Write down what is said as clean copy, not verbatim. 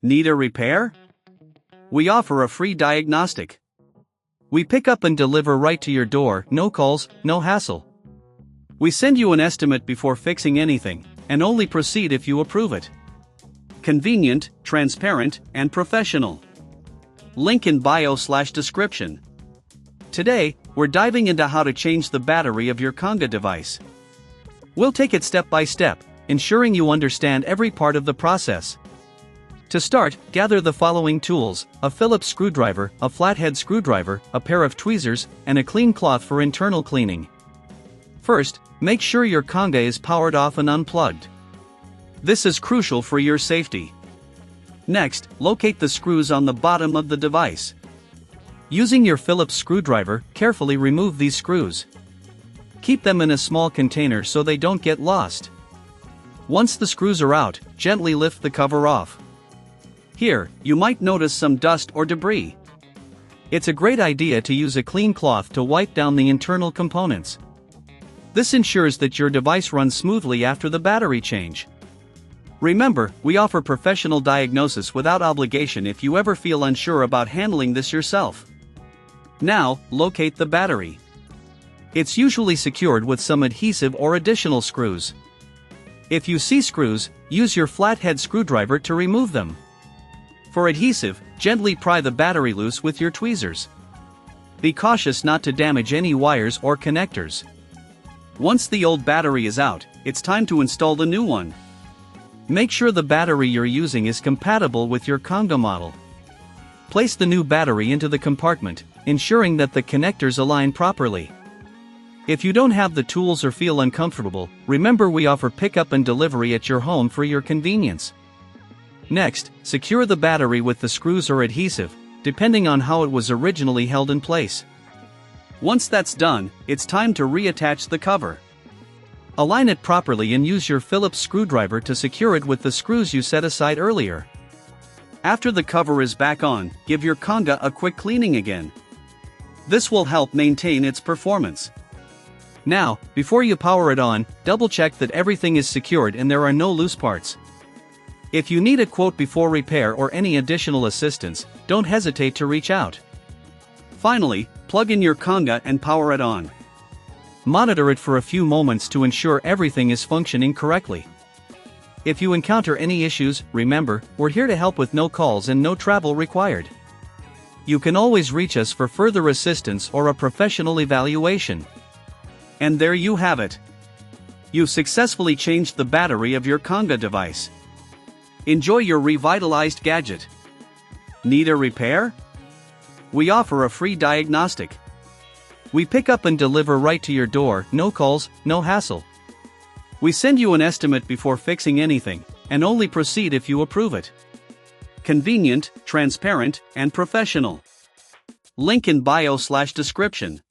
Need a repair? We offer a free diagnostic. We pick up and deliver right to your door, no calls, no hassle. We send you an estimate before fixing anything, and only proceed if you approve it. Convenient, transparent, and professional. Link in bio/description. Today, we're diving into how to change the battery of your Conga device. We'll take it step by step, ensuring you understand every part of the process. To start, gather the following tools: a Phillips screwdriver, a flathead screwdriver, a pair of tweezers, and a clean cloth for internal cleaning. First, make sure your Conga is powered off and unplugged. This is crucial for your safety. Next, locate the screws on the bottom of the device. Using your Phillips screwdriver, carefully remove these screws. Keep them in a small container so they don't get lost. Once the screws are out, gently lift the cover off. Here, you might notice some dust or debris. It's a great idea to use a clean cloth to wipe down the internal components. This ensures that your device runs smoothly after the battery change. Remember, we offer professional diagnosis without obligation if you ever feel unsure about handling this yourself. Now, locate the battery. It's usually secured with some adhesive or additional screws. If you see screws, use your flathead screwdriver to remove them. For adhesive, gently pry the battery loose with your tweezers. Be cautious not to damage any wires or connectors. Once the old battery is out, it's time to install the new one. Make sure the battery you're using is compatible with your Conga model. Place the new battery into the compartment, ensuring that the connectors align properly. If you don't have the tools or feel uncomfortable, remember we offer pickup and delivery at your home for your convenience. Next, secure the battery with the screws or adhesive, depending on how it was originally held in place. Once that's done, it's time to reattach the cover. Align it properly and use your Phillips screwdriver to secure it with the screws you set aside earlier. After the cover is back on, give your Conga a quick cleaning again. This will help maintain its performance. Now, before you power it on, double-check that everything is secured and there are no loose parts. If you need a quote before repair or any additional assistance, don't hesitate to reach out. Finally, plug in your Conga and power it on. Monitor it for a few moments to ensure everything is functioning correctly. If you encounter any issues, remember, we're here to help with no calls and no travel required. You can always reach us for further assistance or a professional evaluation. And there you have it. You've successfully changed the battery of your Conga device. Enjoy your revitalized gadget. Need a repair? We offer a free diagnostic. We pick up and deliver right to your door, no calls, no hassle. We send you an estimate before fixing anything, and only proceed if you approve it. Convenient, transparent, and professional. Link in bio/description.